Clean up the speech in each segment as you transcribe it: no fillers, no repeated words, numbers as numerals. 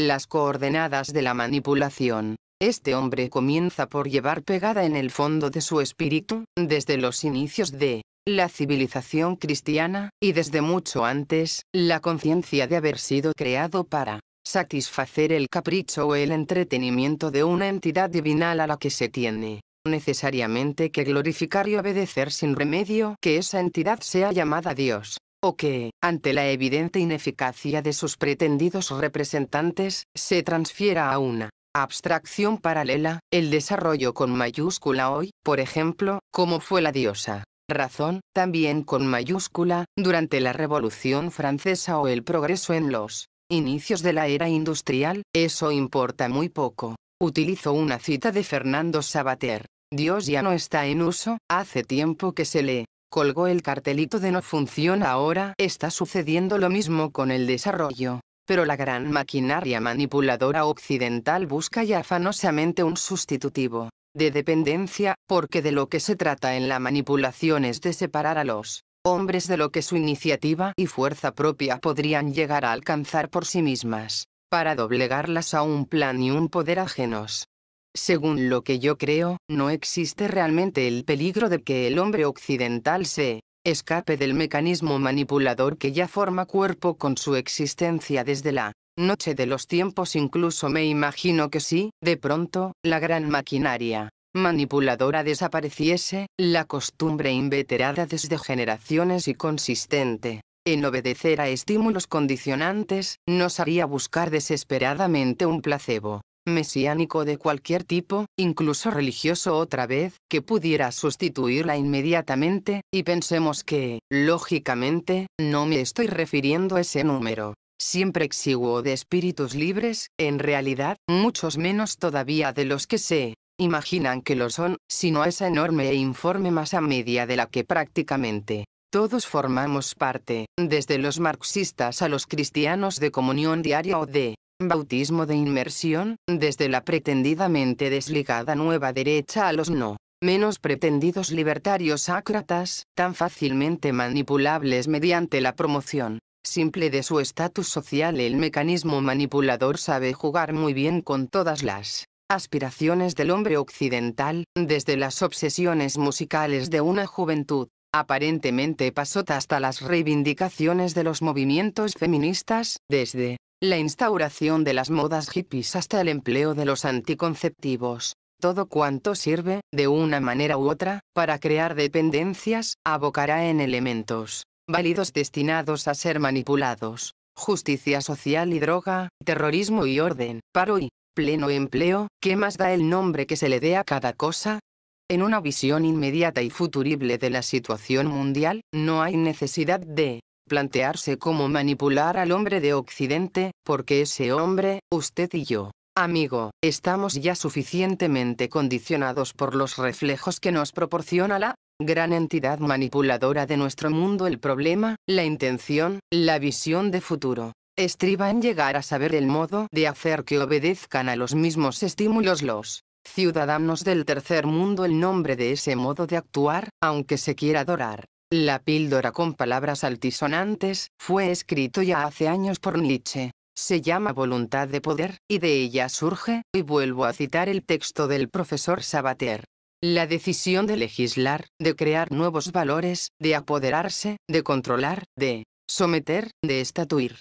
las coordenadas de la manipulación. Este hombre comienza por llevar pegada en el fondo de su espíritu, desde los inicios de la civilización cristiana, y desde mucho antes, la conciencia de haber sido creado para satisfacer el capricho o el entretenimiento de una entidad divinal a la que se tiene necesariamente que glorificar y obedecer sin remedio que esa entidad sea llamada Dios, o que, ante la evidente ineficacia de sus pretendidos representantes, se transfiera a una abstracción paralela, el desarrollo con mayúscula hoy, por ejemplo, como fue la diosa razón, también con mayúscula, durante la Revolución Francesa o el progreso en los inicios de la era industrial, eso importa muy poco. Utilizo una cita de Fernando Savater. Dios ya no está en uso, hace tiempo que se le colgó el cartelito de no funciona. Ahora está sucediendo lo mismo con el desarrollo. Pero la gran maquinaria manipuladora occidental busca ya afanosamente un sustitutivo de dependencia, porque de lo que se trata en la manipulación es de separar a los hombres de lo que su iniciativa y fuerza propia podrían llegar a alcanzar por sí mismas, para doblegarlas a un plan y un poder ajenos. Según lo que yo creo, no existe realmente el peligro de que el hombre occidental se escape del mecanismo manipulador que ya forma cuerpo con su existencia desde la noche de los tiempos. Incluso me imagino que si, de pronto, la gran maquinaria manipuladora desapareciese, la costumbre inveterada desde generaciones y consistente en obedecer a estímulos condicionantes, nos haría buscar desesperadamente un placebo mesiánico de cualquier tipo, incluso religioso otra vez, que pudiera sustituirla inmediatamente, y pensemos que, lógicamente, no me estoy refiriendo a ese número siempre exiguo de espíritus libres, en realidad, muchos menos todavía de los que se imaginan que lo son, sino a esa enorme e informe masa media de la que prácticamente todos formamos parte, desde los marxistas a los cristianos de comunión diaria o de bautismo de inmersión, desde la pretendidamente desligada nueva derecha a los no menos pretendidos libertarios ácratas, tan fácilmente manipulables mediante la promoción simple de su estatus social. El mecanismo manipulador sabe jugar muy bien con todas las aspiraciones del hombre occidental, desde las obsesiones musicales de una juventud aparentemente pasota hasta las reivindicaciones de los movimientos feministas, desde la instauración de las modas hippies hasta el empleo de los anticonceptivos. Todo cuanto sirve, de una manera u otra, para crear dependencias, abocará en elementos válidos destinados a ser manipulados. Justicia social y droga, terrorismo y orden, paro y pleno empleo, ¿qué más da el nombre que se le dé a cada cosa? En una visión inmediata y futurible de la situación mundial, no hay necesidad de plantearse cómo manipular al hombre de Occidente, porque ese hombre, usted y yo, amigo, estamos ya suficientemente condicionados por los reflejos que nos proporciona la gran entidad manipuladora de nuestro mundo. El problema, la intención, la visión de futuro, estriba en llegar a saber el modo de hacer que obedezcan a los mismos estímulos los ciudadanos del tercer mundo. El nombre de ese modo de actuar, aunque se quiera dorar la píldora con palabras altisonantes, fue escrito ya hace años por Nietzsche. Se llama voluntad de poder, y de ella surge, y vuelvo a citar el texto del profesor Savater, la decisión de legislar, de crear nuevos valores, de apoderarse, de controlar, de someter, de estatuir.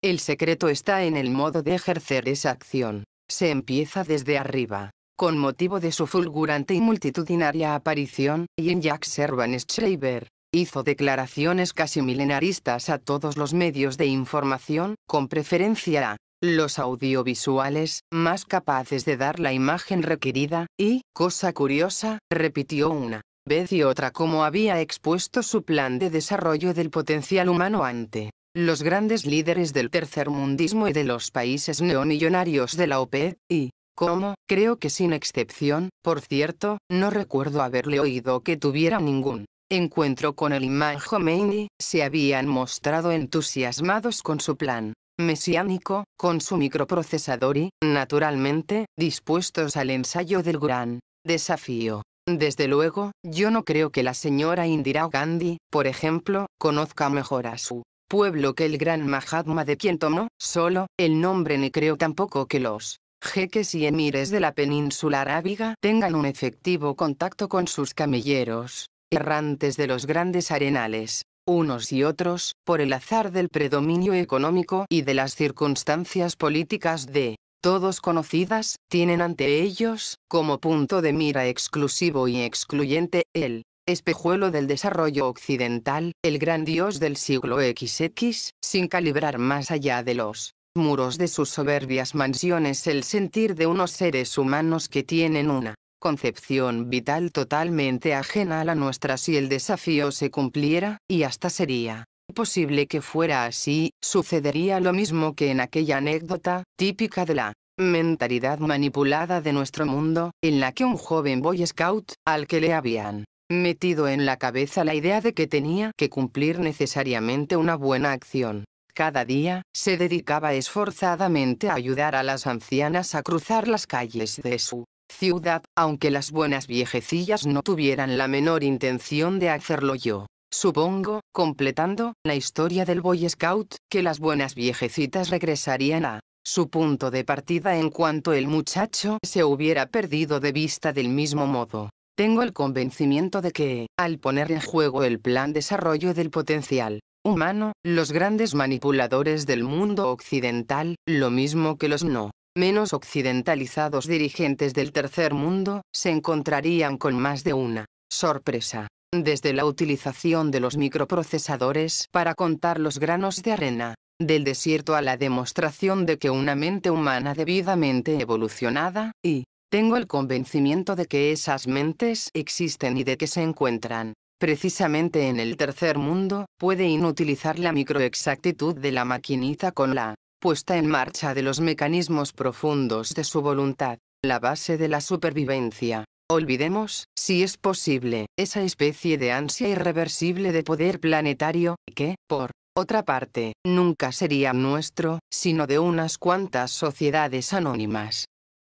El secreto está en el modo de ejercer esa acción. Se empieza desde arriba, con motivo de su fulgurante y multitudinaria aparición, y en Jacques Servan Schreiber hizo declaraciones casi milenaristas a todos los medios de información, con preferencia a los audiovisuales, más capaces de dar la imagen requerida, y, cosa curiosa, repitió una vez y otra cómo había expuesto su plan de desarrollo del potencial humano ante los grandes líderes del tercermundismo y de los países neomillonarios de la OPEP, y cómo, creo que sin excepción, por cierto, no recuerdo haberle oído que tuviera ningún encuentro con el imán Khomeini, se habían mostrado entusiasmados con su plan mesiánico, con su microprocesador y, naturalmente, dispuestos al ensayo del gran desafío. Desde luego, yo no creo que la señora Indira Gandhi, por ejemplo, conozca mejor a su pueblo que el gran Mahatma de quien tomó solo el nombre, ni creo tampoco que los jeques y emires de la península arábiga tengan un efectivo contacto con sus camelleros, errantes de los grandes arenales. Unos y otros, por el azar del predominio económico y de las circunstancias políticas de todos conocidas, tienen ante ellos, como punto de mira exclusivo y excluyente, el espejuelo del desarrollo occidental, el gran dios del siglo XX, sin calibrar más allá de los muros de sus soberbias mansiones el sentir de unos seres humanos que tienen una concepción vital totalmente ajena a la nuestra. Si el desafío se cumpliera, y hasta sería posible que fuera así, sucedería lo mismo que en aquella anécdota, típica de la mentalidad manipulada de nuestro mundo, en la que un joven Boy Scout, al que le habían metido en la cabeza la idea de que tenía que cumplir necesariamente una buena acción, cada día, se dedicaba esforzadamente a ayudar a las ancianas a cruzar las calles de su ciudad, aunque las buenas viejecillas no tuvieran la menor intención de hacerlo. Yo supongo, completando la historia del Boy Scout, que las buenas viejecitas regresarían a su punto de partida en cuanto el muchacho se hubiera perdido de vista. Del mismo modo, tengo el convencimiento de que, al poner en juego el plan desarrollo del potencial humano, los grandes manipuladores del mundo occidental, lo mismo que los no menos occidentalizados dirigentes del tercer mundo, se encontrarían con más de una sorpresa. Desde la utilización de los microprocesadores para contar los granos de arena del desierto a la demostración de que una mente humana debidamente evolucionada, y tengo el convencimiento de que esas mentes existen y de que se encuentran precisamente en el tercer mundo, puede inutilizar la microexactitud de la maquinita con la puesta en marcha de los mecanismos profundos de su voluntad, la base de la supervivencia. Olvidemos, si es posible, esa especie de ansia irreversible de poder planetario, que, por otra parte, nunca sería nuestro, sino de unas cuantas sociedades anónimas.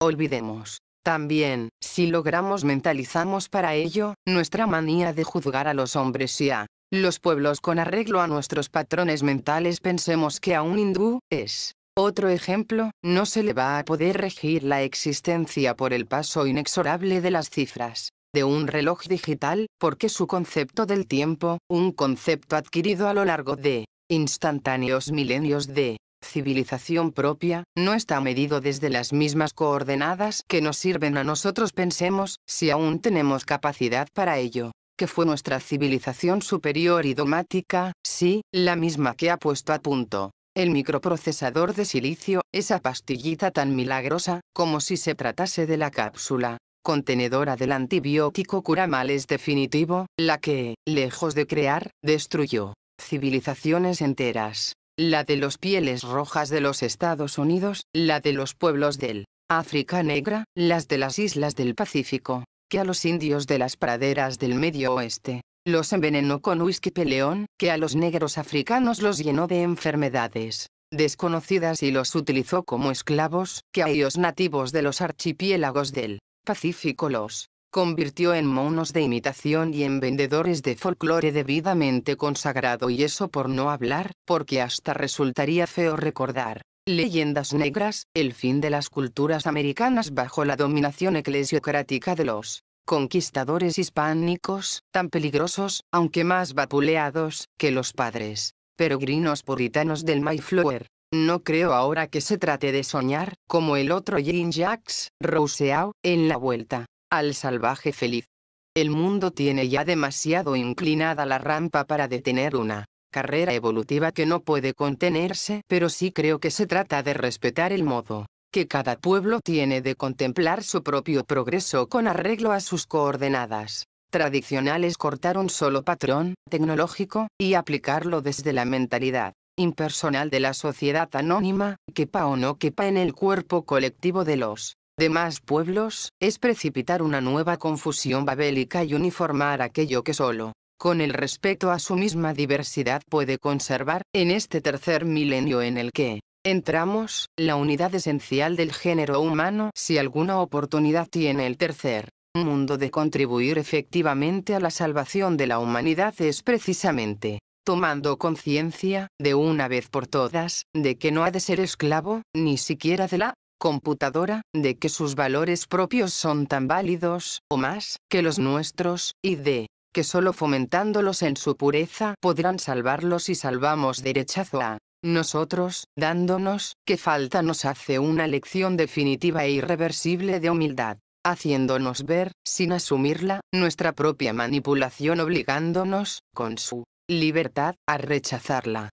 Olvidemos también, si logramos mentalizamos para ello, nuestra manía de juzgar a los hombres y a los pueblos con arreglo a nuestros patrones mentales. Pensemos que a un hindú, es otro ejemplo, no se le va a poder regir la existencia por el paso inexorable de las cifras de un reloj digital, porque su concepto del tiempo, un concepto adquirido a lo largo de instantáneos milenios de civilización propia, no está medido desde las mismas coordenadas que nos sirven a nosotros. Pensemos, si aún tenemos capacidad para ello, que fue nuestra civilización superior y dogmática, sí, la misma que ha puesto a punto el microprocesador de silicio, esa pastillita tan milagrosa, como si se tratase de la cápsula contenedora del antibiótico curamales definitivo, la que, lejos de crear, destruyó civilizaciones enteras. La de los pieles rojas de los Estados Unidos, la de los pueblos del África Negra, las de las islas del Pacífico, que a los indios de las praderas del Medio Oeste los envenenó con whisky peleón, que a los negros africanos los llenó de enfermedades desconocidas y los utilizó como esclavos, que a ellos nativos de los archipiélagos del Pacífico los convirtió en monos de imitación y en vendedores de folclore debidamente consagrado. Y eso por no hablar, porque hasta resultaría feo recordar leyendas negras, el fin de las culturas americanas bajo la dominación eclesiocrática de los conquistadores hispánicos, tan peligrosos, aunque más vapuleados, que los padres peregrinos puritanos del Mayflower. No creo ahora que se trate de soñar, como el otro Jean-Jacques Rousseau, en La Vuelta al Salvaje Feliz. El mundo tiene ya demasiado inclinada la rampa para detener una carrera evolutiva que no puede contenerse, pero sí creo que se trata de respetar el modo que cada pueblo tiene de contemplar su propio progreso con arreglo a sus coordenadas tradicionales, cortar un solo patrón tecnológico y aplicarlo desde la mentalidad impersonal de la sociedad anónima, quepa o no quepa en el cuerpo colectivo de los demás pueblos, es precipitar una nueva confusión babélica y uniformar aquello que solo con el respeto a su misma diversidad puede conservar, en este tercer milenio en el que entramos, la unidad esencial del género humano. Si alguna oportunidad tiene el tercer mundo de contribuir efectivamente a la salvación de la humanidad, es precisamente tomando conciencia, de una vez por todas, de que no ha de ser esclavo, ni siquiera de la computadora, de que sus valores propios son tan válidos, o más, que los nuestros, y de que solo fomentándolos en su pureza podrán salvarlos y salvamos de rechazo a nosotros, dándonos, que falta nos hace una lección definitiva e irreversible de humildad, haciéndonos ver, sin asumirla, nuestra propia manipulación obligándonos, con su libertad, a rechazarla.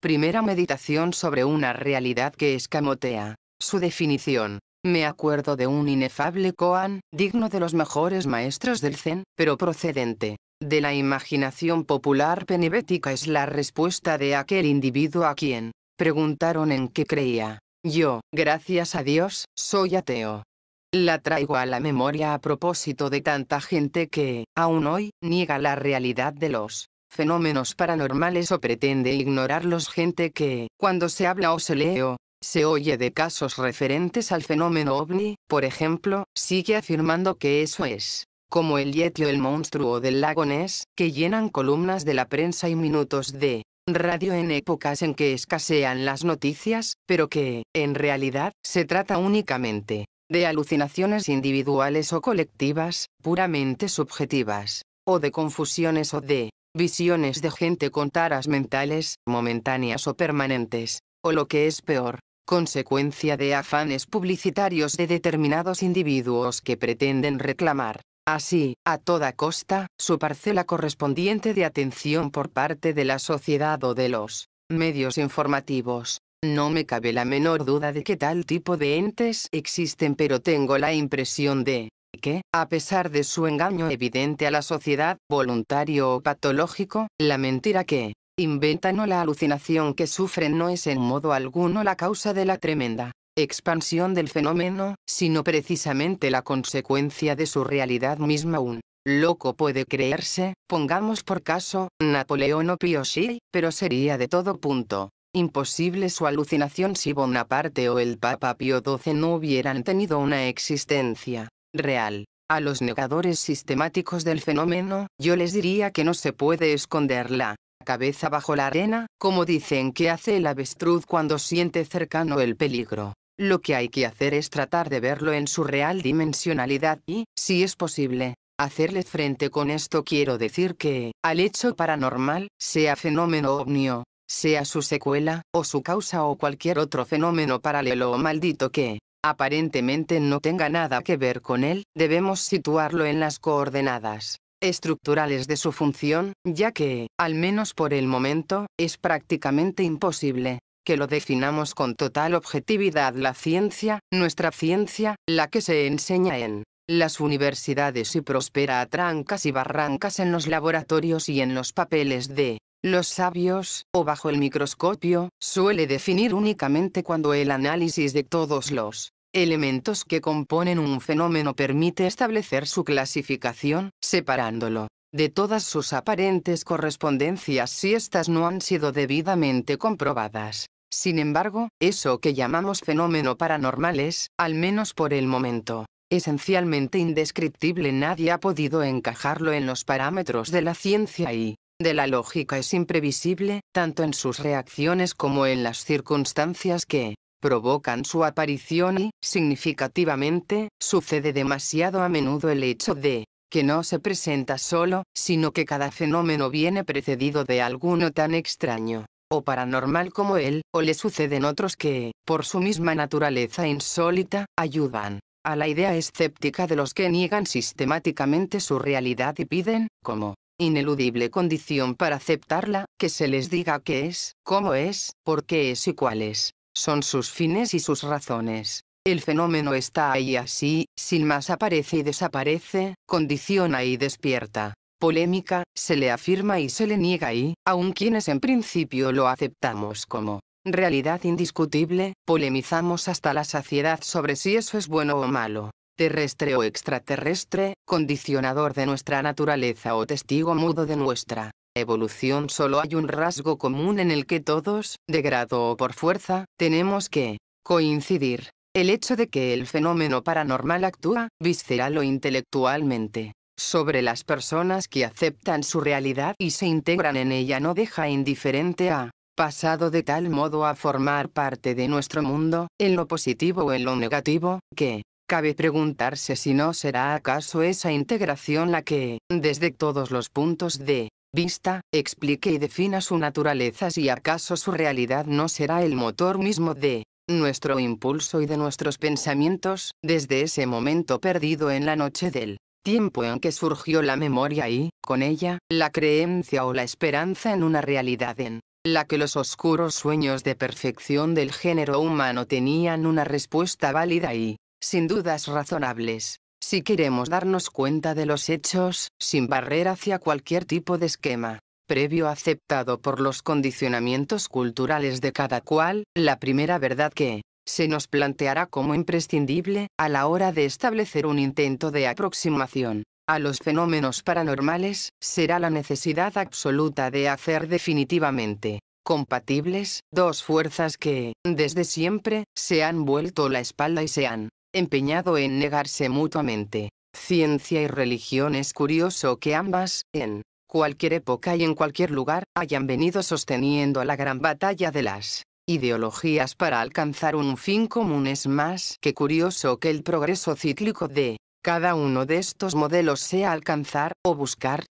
Primera meditación sobre una realidad que escamotea. Su definición. Me acuerdo de un inefable koan, digno de los mejores maestros del Zen, pero procedente de la imaginación popular penibética. Es la respuesta de aquel individuo a quien preguntaron en qué creía. Yo, gracias a Dios, soy ateo. La traigo a la memoria a propósito de tanta gente que, aún hoy, niega la realidad de los fenómenos paranormales o pretende ignorarlos, gente que, cuando se habla o se lee o se oye de casos referentes al fenómeno ovni, por ejemplo, sigue afirmando que eso es como el Yeti o el monstruo del lago Ness, que llenan columnas de la prensa y minutos de radio en épocas en que escasean las noticias, pero que, en realidad, se trata únicamente de alucinaciones individuales o colectivas, puramente subjetivas, o de confusiones o de visiones de gente con taras mentales, momentáneas o permanentes, o lo que es peor, consecuencia de afanes publicitarios de determinados individuos que pretenden reclamar, así, a toda costa, su parcela correspondiente de atención por parte de la sociedad o de los medios informativos. No me cabe la menor duda de que tal tipo de entes existen, pero tengo la impresión de que, a pesar de su engaño evidente a la sociedad, voluntario o patológico, la mentira que inventan o la alucinación que sufren no es en modo alguno la causa de la tremenda expansión del fenómeno, sino precisamente la consecuencia de su realidad misma. Un loco puede creerse, pongamos por caso, Napoleón o Piaget, pero sería de todo punto imposible su alucinación si Bonaparte o el Papa Pío XII no hubieran tenido una existencia real. A los negadores sistemáticos del fenómeno, yo les diría que no se puede esconder la cabeza bajo la arena, como dicen que hace el avestruz cuando siente cercano el peligro. Lo que hay que hacer es tratar de verlo en su real dimensionalidad y, si es posible, hacerle frente. Con esto quiero decir que, al hecho paranormal, sea fenómeno ovni, sea su secuela, o su causa o cualquier otro fenómeno paralelo o maldito que, aparentemente no tenga nada que ver con él, debemos situarlo en las coordenadas estructurales de su función, ya que, al menos por el momento, es prácticamente imposible que lo definamos con total objetividad. La ciencia, nuestra ciencia, la que se enseña en las universidades y prospera a trancas y barrancas en los laboratorios y en los papeles de los sabios, o bajo el microscopio, suele definir únicamente cuando el análisis de todos los elementos que componen un fenómeno permite establecer su clasificación, separándolo de todas sus aparentes correspondencias si éstas no han sido debidamente comprobadas. Sin embargo, eso que llamamos fenómeno paranormal es, al menos por el momento, esencialmente indescriptible. Nadie ha podido encajarlo en los parámetros de la ciencia y de la lógica. Es imprevisible, tanto en sus reacciones como en las circunstancias que provocan su aparición y, significativamente, sucede demasiado a menudo el hecho de que no se presenta solo, sino que cada fenómeno viene precedido de alguno tan extraño o paranormal como él, o le suceden otros que, por su misma naturaleza insólita, ayudan a la idea escéptica de los que niegan sistemáticamente su realidad y piden, como ineludible condición para aceptarla, que se les diga qué es, cómo es, por qué es y cuáles son sus fines y sus razones. El fenómeno está ahí así, sin más, aparece y desaparece, condiciona y despierta polémica, se le afirma y se le niega y, aun quienes en principio lo aceptamos como realidad indiscutible, polemizamos hasta la saciedad sobre si eso es bueno o malo, terrestre o extraterrestre, condicionador de nuestra naturaleza o testigo mudo de nuestra evolución. Solo hay un rasgo común en el que todos, de grado o por fuerza, tenemos que coincidir: el hecho de que el fenómeno paranormal actúa, visceral o intelectualmente, sobre las personas que aceptan su realidad y se integran en ella no deja indiferente a pasado de tal modo a formar parte de nuestro mundo, en lo positivo o en lo negativo, que cabe preguntarse si no será acaso esa integración la que, desde todos los puntos de vista, explique y defina su naturaleza, si acaso su realidad no será el motor mismo de nuestro impulso y de nuestros pensamientos, desde ese momento perdido en la noche del tiempo en que surgió la memoria y, con ella, la creencia o la esperanza en una realidad en la que los oscuros sueños de perfección del género humano tenían una respuesta válida y, sin dudas razonables. Si queremos darnos cuenta de los hechos, sin barrer hacia cualquier tipo de esquema previo aceptado por los condicionamientos culturales de cada cual, la primera verdad que se nos planteará como imprescindible, a la hora de establecer un intento de aproximación a los fenómenos paranormales, será la necesidad absoluta de hacer definitivamente compatibles dos fuerzas que, desde siempre, se han vuelto la espalda y se han empeñado en negarse mutuamente. Ciencia y religión. Es curioso que ambas, en cualquier época y en cualquier lugar, hayan venido sosteniendo la gran batalla de las ideologías para alcanzar un fin común. Es más que curioso que el progreso cíclico de cada uno de estos modelos sea alcanzar, o buscar,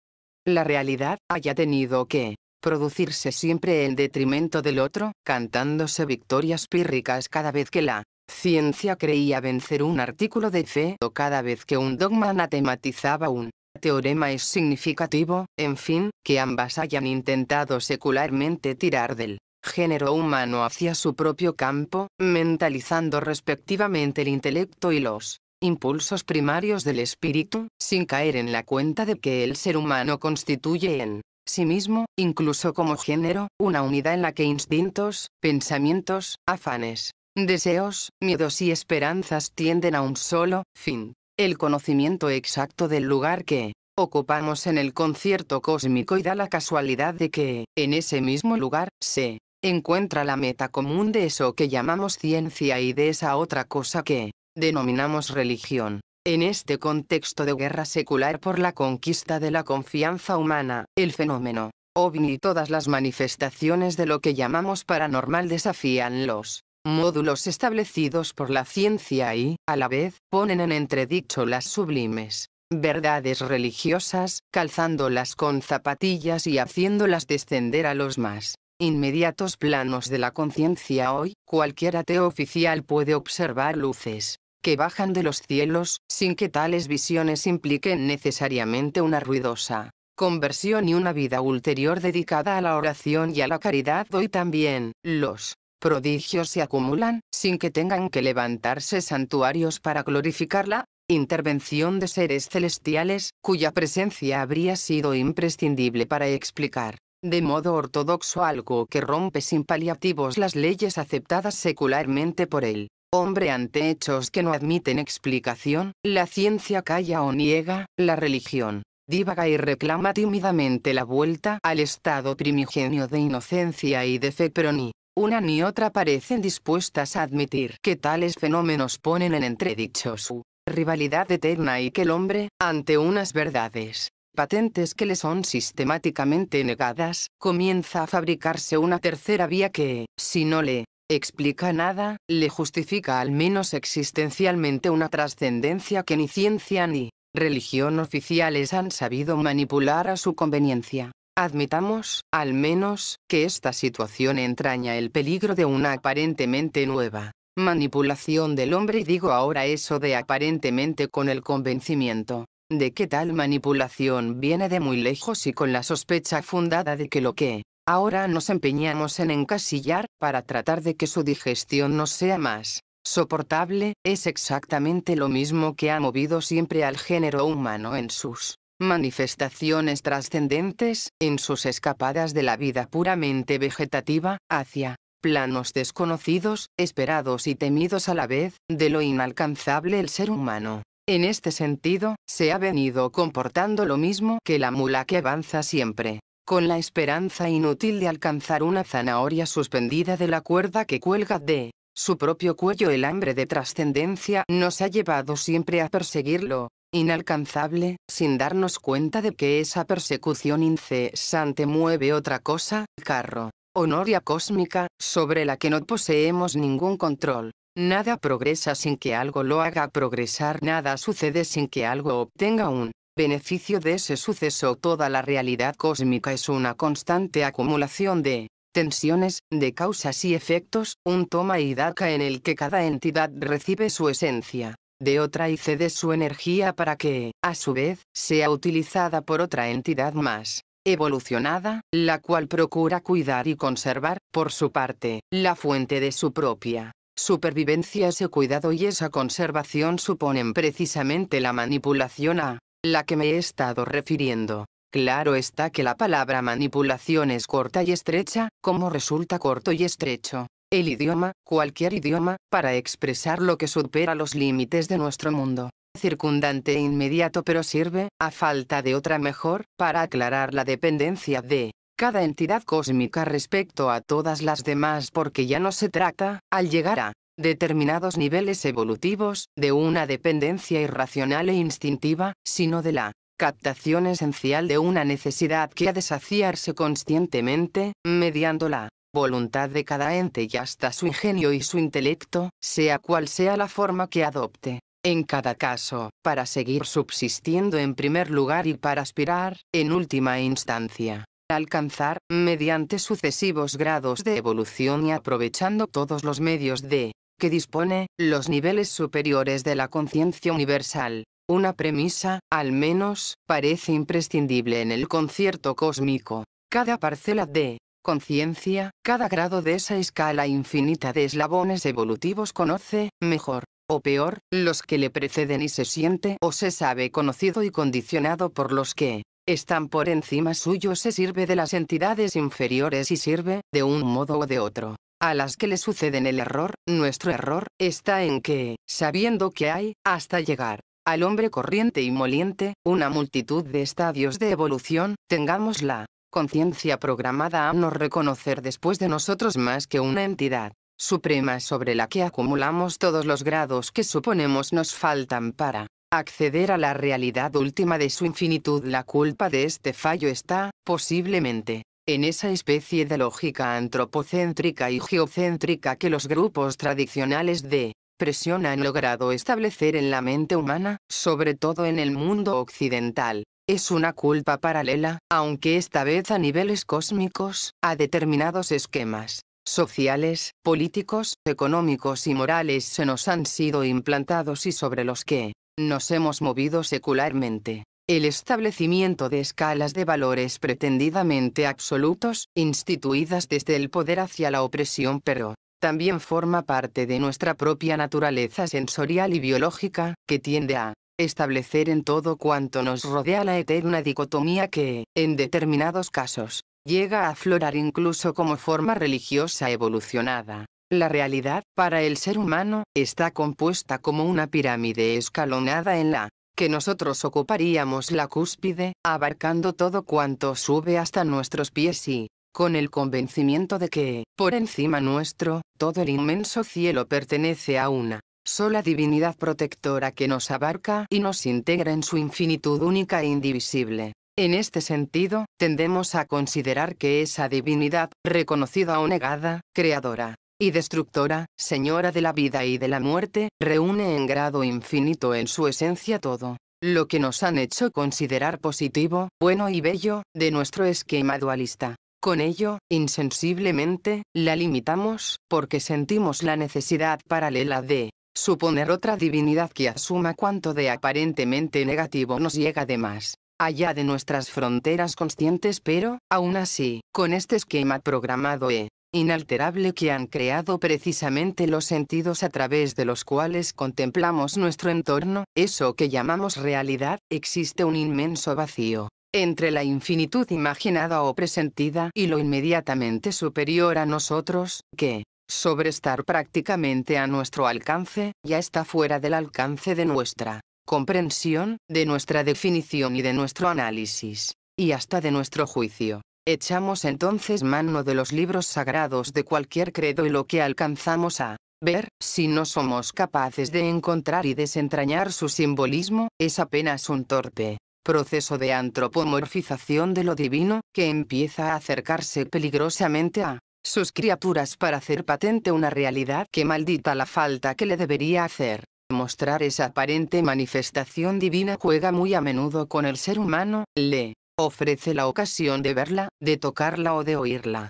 la realidad, haya tenido que producirse siempre en detrimento del otro, cantándose victorias pírricas cada vez que la ciencia creía vencer un artículo de fe, o cada vez que un dogma anatematizaba un teorema. Es significativo, en fin, que ambas hayan intentado secularmente tirar del género humano hacia su propio campo, mentalizando respectivamente el intelecto y los impulsos primarios del espíritu, sin caer en la cuenta de que el ser humano constituye en sí mismo, incluso como género, una unidad en la que instintos, pensamientos, afanes, deseos, miedos y esperanzas tienden a un solo fin: el conocimiento exacto del lugar que ocupamos en el concierto cósmico, y da la casualidad de que, en ese mismo lugar, se encuentra la meta común de eso que llamamos ciencia y de esa otra cosa que denominamos religión. En este contexto de guerra secular por la conquista de la confianza humana, el fenómeno ovni y todas las manifestaciones de lo que llamamos paranormal desafían los módulos establecidos por la ciencia y, a la vez, ponen en entredicho las sublimes verdades religiosas, calzándolas con zapatillas y haciéndolas descender a los más inmediatos planos de la conciencia. Hoy, cualquier ateo oficial puede observar luces que bajan de los cielos, sin que tales visiones impliquen necesariamente una ruidosa conversión y una vida ulterior dedicada a la oración y a la caridad. Hoy también, los prodigios se acumulan, sin que tengan que levantarse santuarios para glorificar la intervención de seres celestiales, cuya presencia habría sido imprescindible para explicar de modo ortodoxo algo que rompe sin paliativos las leyes aceptadas secularmente por él hombre ante hechos que no admiten explicación. La ciencia calla o niega, la religión divaga y reclama tímidamente la vuelta al estado primigenio de inocencia y de fe, pero ni una ni otra parecen dispuestas a admitir que tales fenómenos ponen en entredicho su rivalidad eterna y que el hombre, ante unas verdades patentes que le son sistemáticamente negadas, comienza a fabricarse una tercera vía que, si no le explica nada, le justifica al menos existencialmente una trascendencia que ni ciencia ni religión oficiales han sabido manipular a su conveniencia. Admitamos, al menos, que esta situación entraña el peligro de una aparentemente nueva manipulación del hombre, y digo ahora eso de aparentemente con el convencimiento de que tal manipulación viene de muy lejos y con la sospecha fundada de que lo que ahora nos empeñamos en encasillar, para tratar de que su digestión nos sea más soportable, es exactamente lo mismo que ha movido siempre al género humano en sus manifestaciones trascendentes, en sus escapadas de la vida puramente vegetativa, hacia planos desconocidos, esperados y temidos a la vez, de lo inalcanzable. El ser humano, en este sentido, se ha venido comportando lo mismo que la mula que avanza siempre con la esperanza inútil de alcanzar una zanahoria suspendida de la cuerda que cuelga de su propio cuello. El hambre de trascendencia nos ha llevado siempre a perseguirlo inalcanzable, sin darnos cuenta de que esa persecución incesante mueve otra cosa, carro, o noria cósmica, sobre la que no poseemos ningún control. Nada progresa sin que algo lo haga progresar, nada sucede sin que algo obtenga un beneficio de ese suceso. Toda la realidad cósmica es una constante acumulación de tensiones, de causas y efectos, un toma y daca en el que cada entidad recibe su esencia de otra y cede su energía para que, a su vez, sea utilizada por otra entidad más evolucionada, la cual procura cuidar y conservar, por su parte, la fuente de su propia supervivencia. Ese cuidado y esa conservación suponen precisamente la manipulación a la que me he estado refiriendo. Claro está que la palabra manipulación es corta y estrecha, como resulta corto y estrecho el idioma, cualquier idioma, para expresar lo que supera los límites de nuestro mundo circundante e inmediato, pero sirve, a falta de otra mejor, para aclarar la dependencia de cada entidad cósmica respecto a todas las demás, porque ya no se trata, al llegar a determinados niveles evolutivos, de una dependencia irracional e instintiva, sino de la captación esencial de una necesidad que ha de saciarse conscientemente, mediando la voluntad de cada ente y hasta su ingenio y su intelecto, sea cual sea la forma que adopte. En cada caso, para seguir subsistiendo en primer lugar y para aspirar, en última instancia, a alcanzar, mediante sucesivos grados de evolución y aprovechando todos los medios de que dispone, los niveles superiores de la conciencia universal. Una premisa, al menos, parece imprescindible en el concierto cósmico. Cada parcela de conciencia, cada grado de esa escala infinita de eslabones evolutivos conoce, mejor o peor, los que le preceden y se siente o se sabe conocido y condicionado por los que están por encima suyo. Se sirve de las entidades inferiores y sirve, de un modo o de otro, a las que le suceden. El error, nuestro error, está en que, sabiendo que hay, hasta llegar al hombre corriente y moliente, una multitud de estadios de evolución, tengamos la conciencia programada a no reconocer después de nosotros más que una entidad suprema sobre la que acumulamos todos los grados que suponemos nos faltan para acceder a la realidad última de su infinitud. La culpa de este fallo está, posiblemente, en esa especie de lógica antropocéntrica y geocéntrica que los grupos tradicionales de presión han logrado establecer en la mente humana, sobre todo en el mundo occidental. Es una culpa paralela, aunque esta vez a niveles cósmicos, a determinados esquemas sociales, políticos, económicos y morales se nos han sido implantados y sobre los que nos hemos movido secularmente. El establecimiento de escalas de valores pretendidamente absolutos, instituidas desde el poder hacia la opresión, pero también forma parte de nuestra propia naturaleza sensorial y biológica, que tiende a establecer en todo cuanto nos rodea la eterna dicotomía que, en determinados casos, llega a aflorar incluso como forma religiosa evolucionada. La realidad, para el ser humano, está compuesta como una pirámide escalonada en la que nosotros ocuparíamos la cúspide, abarcando todo cuanto sube hasta nuestros pies y, con el convencimiento de que, por encima nuestro, todo el inmenso cielo pertenece a una sola divinidad protectora que nos abarca y nos integra en su infinitud única e indivisible. En este sentido, tendemos a considerar que esa divinidad, reconocida o negada, creadora y destructora, señora de la vida y de la muerte, reúne en grado infinito en su esencia todo lo que nos han hecho considerar positivo, bueno y bello, de nuestro esquema dualista. Con ello, insensiblemente, la limitamos, porque sentimos la necesidad paralela de suponer otra divinidad que asuma cuanto de aparentemente negativo nos llega de más allá de nuestras fronteras conscientes, pero, aún así, con este esquema programado e inalterable que han creado precisamente los sentidos a través de los cuales contemplamos nuestro entorno, eso que llamamos realidad, existe un inmenso vacío entre la infinitud imaginada o presentida y lo inmediatamente superior a nosotros, que, sobre estar prácticamente a nuestro alcance, ya está fuera del alcance de nuestra comprensión, de nuestra definición y de nuestro análisis, y hasta de nuestro juicio. Echamos entonces mano de los libros sagrados de cualquier credo y lo que alcanzamos a Ver si no somos capaces de encontrar y desentrañar su simbolismo, es apenas un torpe proceso de antropomorfización de lo divino, que empieza a acercarse peligrosamente a sus criaturas para hacer patente una realidad que maldita la falta que le debería hacer. Mostrar esa aparente manifestación divina juega muy a menudo con el ser humano, le ofrece la ocasión de verla, de tocarla o de oírla.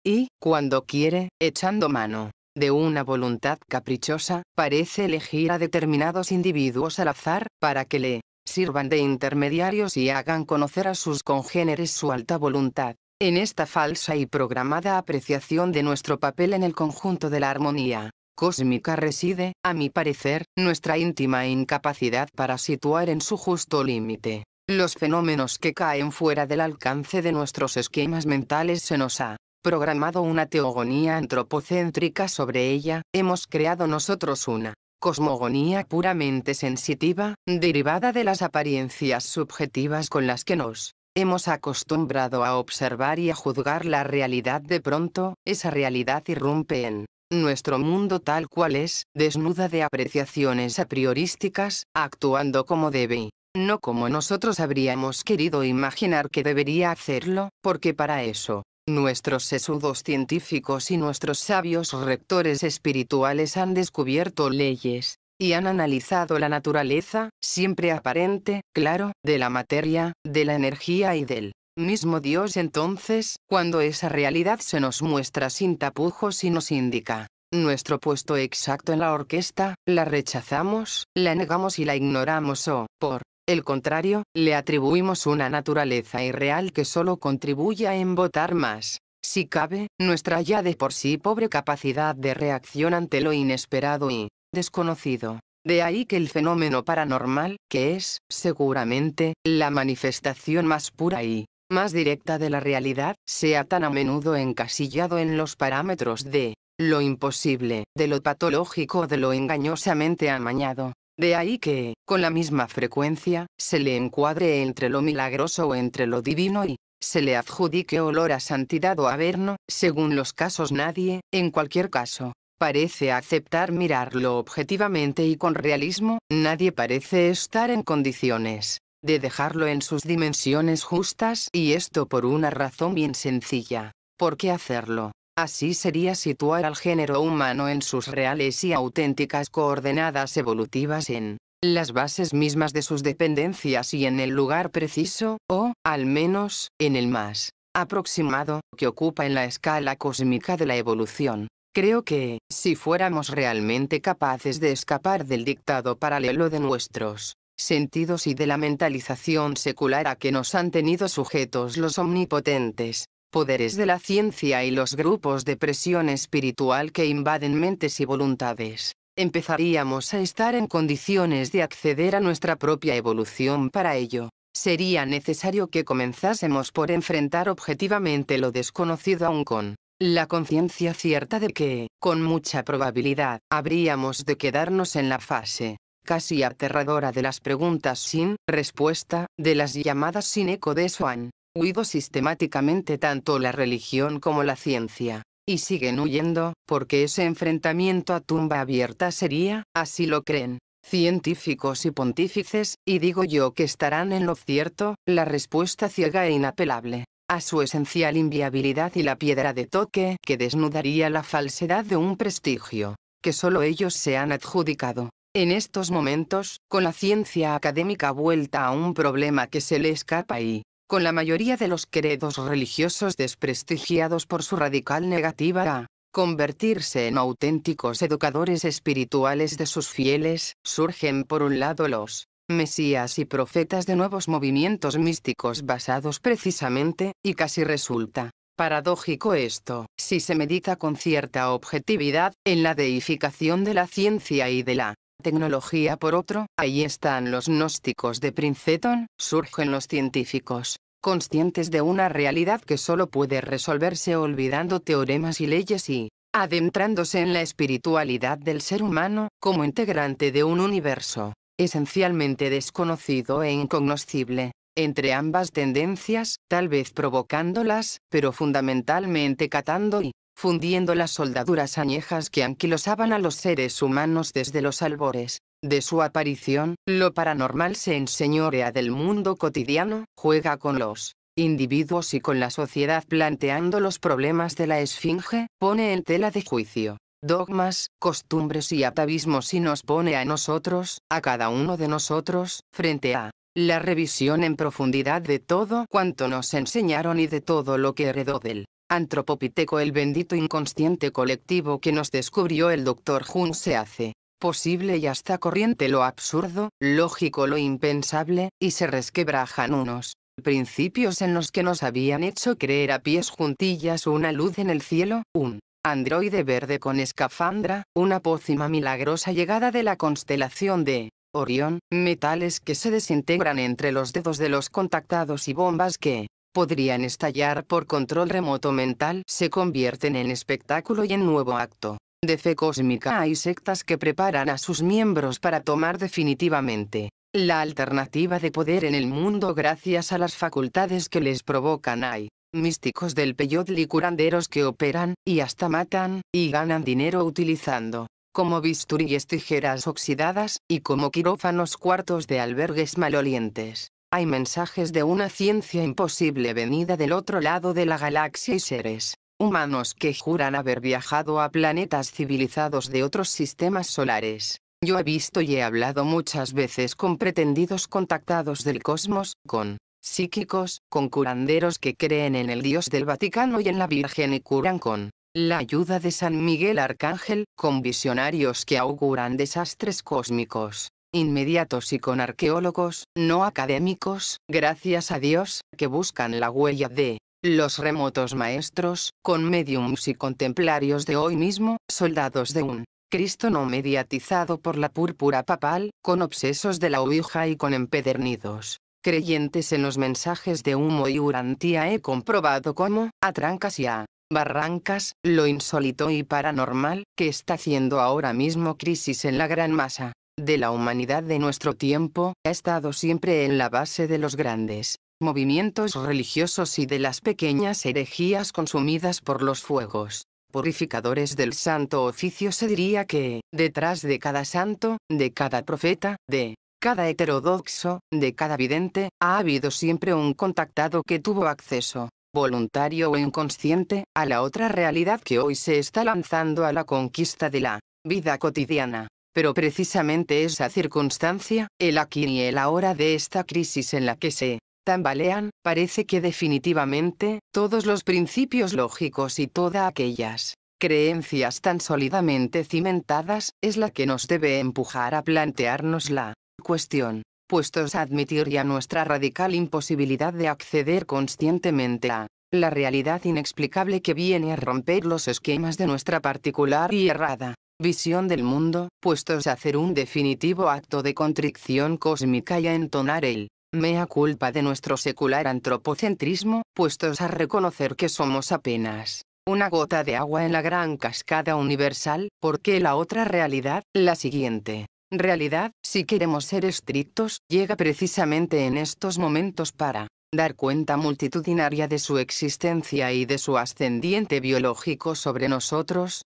Y, cuando quiere, echando mano de una voluntad caprichosa, parece elegir a determinados individuos al azar, para que le sirvan de intermediarios y hagan conocer a sus congéneres su alta voluntad. En esta falsa y programada apreciación de nuestro papel en el conjunto de la armonía cósmica reside, a mi parecer, nuestra íntima incapacidad para situar en su justo límite los fenómenos que caen fuera del alcance de nuestros esquemas mentales. Se nos ha programado una teogonía antropocéntrica sobre ella, hemos creado nosotros una cosmogonía puramente sensitiva, derivada de las apariencias subjetivas con las que nos hemos acostumbrado a observar y a juzgar la realidad. De pronto, esa realidad irrumpe en nuestro mundo tal cual es, desnuda de apreciaciones a priorísticas, actuando como debe y no como nosotros habríamos querido imaginar que debería hacerlo, porque para eso nuestros sesudos científicos y nuestros sabios rectores espirituales han descubierto leyes, y han analizado la naturaleza, siempre aparente, claro, de la materia, de la energía y del mismo Dios. Entonces, cuando esa realidad se nos muestra sin tapujos y nos indica nuestro puesto exacto en la orquesta, la rechazamos, la negamos y la ignoramos o, por el contrario, le atribuimos una naturaleza irreal que solo contribuye a embotar más, si cabe, nuestra ya de por sí pobre capacidad de reacción ante lo inesperado y desconocido. De ahí que el fenómeno paranormal, que es, seguramente, la manifestación más pura y más directa de la realidad, sea tan a menudo encasillado en los parámetros de lo imposible, de lo patológico, de lo engañosamente amañado. De ahí que, con la misma frecuencia, se le encuadre entre lo milagroso o entre lo divino y se le adjudique olor a santidad o averno, según los casos. Nadie, en cualquier caso, parece aceptar mirarlo objetivamente y con realismo, nadie parece estar en condiciones de dejarlo en sus dimensiones justas, y esto por una razón bien sencilla. ¿Por qué hacerlo? Así sería situar al género humano en sus reales y auténticas coordenadas evolutivas, en las bases mismas de sus dependencias y en el lugar preciso, o, al menos, en el más aproximado, que ocupa en la escala cósmica de la evolución. Creo que, si fuéramos realmente capaces de escapar del dictado paralelo de nuestros sentidos y de la mentalización secular a que nos han tenido sujetos los omnipotentes poderes de la ciencia y los grupos de presión espiritual que invaden mentes y voluntades, empezaríamos a estar en condiciones de acceder a nuestra propia evolución. Para ello, sería necesario que comenzásemos por enfrentar objetivamente lo desconocido, aun con la conciencia cierta de que, con mucha probabilidad, habríamos de quedarnos en la fase casi aterradora de las preguntas sin respuesta, de las llamadas sin eco. De eso han huido sistemáticamente tanto la religión como la ciencia, y siguen huyendo, porque ese enfrentamiento a tumba abierta sería, así lo creen científicos y pontífices, y digo yo que estarán en lo cierto, la respuesta ciega e inapelable a su esencial inviabilidad y la piedra de toque que desnudaría la falsedad de un prestigio que solo ellos se han adjudicado. En estos momentos, con la ciencia académica vuelta a un problema que se le escapa y con la mayoría de los credos religiosos desprestigiados por su radical negativa a convertirse en auténticos educadores espirituales de sus fieles, surgen por un lado los mesías y profetas de nuevos movimientos místicos basados precisamente, y casi resulta paradójico esto, si se medita con cierta objetividad, en la deificación de la ciencia y de la tecnología. Por otro, ahí están los gnósticos de Princeton, surgen los científicos, conscientes de una realidad que solo puede resolverse olvidando teoremas y leyes y adentrándose en la espiritualidad del ser humano, como integrante de un universo esencialmente desconocido e incognoscible. Entre ambas tendencias, tal vez provocándolas, pero fundamentalmente catando y fundiendo las soldaduras añejas que anquilosaban a los seres humanos desde los albores de su aparición. Lo paranormal se enseñorea del mundo cotidiano, juega con los individuos y con la sociedad planteando los problemas de la esfinge, pone en tela de juicio dogmas, costumbres y atavismos y nos pone a nosotros, a cada uno de nosotros, frente a la revisión en profundidad de todo cuanto nos enseñaron y de todo lo que heredó del antropopiteco el bendito inconsciente colectivo que nos descubrió el Dr. Jung. Se hace posible y hasta corriente lo absurdo, lógico lo impensable, y se resquebrajan unos principios en los que nos habían hecho creer a pies juntillas una luz en el cielo, un androide verde con escafandra, una pócima milagrosa llegada de la constelación de Orión, metales que se desintegran entre los dedos de los contactados y bombas que podrían estallar por control remoto mental se convierten en espectáculo y en nuevo acto de fe cósmica. Hay sectas que preparan a sus miembros para tomar definitivamente la alternativa de poder en el mundo gracias a las facultades que les provocan. Hay místicos del peyote y curanderos que operan, y hasta matan, y ganan dinero utilizando como bisturíes tijeras oxidadas, y como quirófanos cuartos de albergues malolientes. Hay mensajes de una ciencia imposible venida del otro lado de la galaxia y seres humanos que juran haber viajado a planetas civilizados de otros sistemas solares. Yo he visto y he hablado muchas veces con pretendidos contactados del cosmos, con psíquicos, con curanderos que creen en el Dios del Vaticano y en la Virgen y curan con la ayuda de San Miguel Arcángel, con visionarios que auguran desastres cósmicos inmediatos y con arqueólogos, no académicos, gracias a Dios, que buscan la huella de los remotos maestros, con médiums y contemplarios de hoy mismo, soldados de un Cristo no mediatizado por la púrpura papal, con obsesos de la Ouija y con empedernidos creyentes en los mensajes de humo y urantía. He comprobado cómo, a trancas y a barrancas, lo insólito y paranormal, que está haciendo ahora mismo crisis en la gran masa de la humanidad de nuestro tiempo, ha estado siempre en la base de los grandes movimientos religiosos y de las pequeñas herejías consumidas por los fuegos purificadores del santo oficio. Se diría que, detrás de cada santo, de cada profeta, de cada heterodoxo, de cada vidente, ha habido siempre un contactado que tuvo acceso, voluntario o inconsciente, a la otra realidad que hoy se está lanzando a la conquista de la vida cotidiana. Pero precisamente esa circunstancia, el aquí y el ahora de esta crisis en la que se tambalean, parece que definitivamente, todos los principios lógicos y todas aquellas creencias tan sólidamente cimentadas, es la que nos debe empujar a plantearnos la cuestión, puestos a admitir ya nuestra radical imposibilidad de acceder conscientemente a la realidad inexplicable que viene a romper los esquemas de nuestra particular y errada visión del mundo, puestos a hacer un definitivo acto de contrición cósmica y a entonar el mea culpa de nuestro secular antropocentrismo, puestos a reconocer que somos apenas una gota de agua en la gran cascada universal, porque la otra realidad, la siguiente realidad, si queremos ser estrictos, llega precisamente en estos momentos para dar cuenta multitudinaria de su existencia y de su ascendiente biológico sobre nosotros.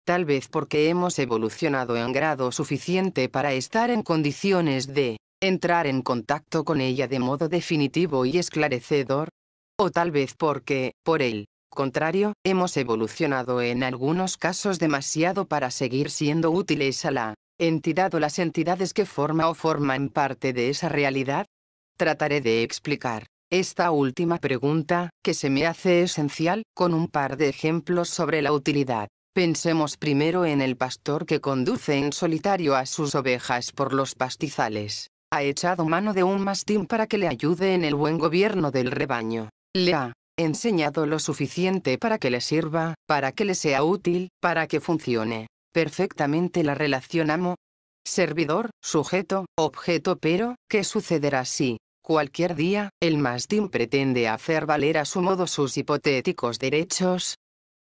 Tal vez porque hemos evolucionado en grado suficiente para estar en condiciones de entrar en contacto con ella de modo definitivo y esclarecedor. O tal vez porque, por el contrario, hemos evolucionado en algunos casos demasiado para seguir siendo útiles a la entidad o las entidades que forman parte de esa realidad. Trataré de explicar esta última pregunta, que se me hace esencial, con un par de ejemplos sobre la utilidad. Pensemos primero en el pastor que conduce en solitario a sus ovejas por los pastizales. Ha echado mano de un mastín para que le ayude en el buen gobierno del rebaño. Le ha enseñado lo suficiente para que le sirva, para que le sea útil, para que funcione perfectamente la relación amo-servidor, sujeto-objeto. Pero, ¿qué sucederá si, cualquier día, el mastín pretende hacer valer a su modo sus hipotéticos derechos?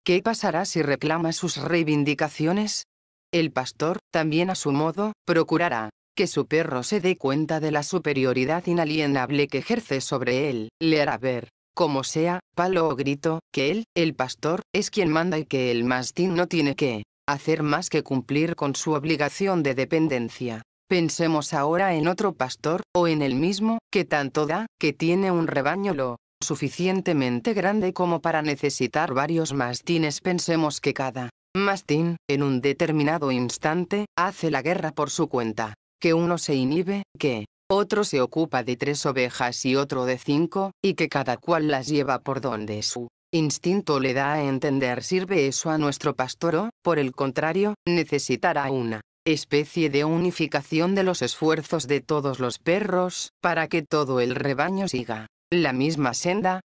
¿Qué pasará si reclama sus reivindicaciones? El pastor, también a su modo, procurará que su perro se dé cuenta de la superioridad inalienable que ejerce sobre él, le hará ver como sea, palo o grito, que él, el pastor, es quien manda y que el mastín no tiene que hacer más que cumplir con su obligación de dependencia. Pensemos ahora en otro pastor, o en el mismo, que tanto da, que tiene un rebaño lo suficientemente grande como para necesitar varios mastines. Pensemos que cada mastín, en un determinado instante, hace la guerra por su cuenta, que uno se inhibe, que otro se ocupa de 3 ovejas y otro de 5, y que cada cual las lleva por donde su instinto le da a entender. ¿Sirve eso a nuestro pastor o, por el contrario, necesitará una especie de unificación de los esfuerzos de todos los perros, para que todo el rebaño siga la misma senda?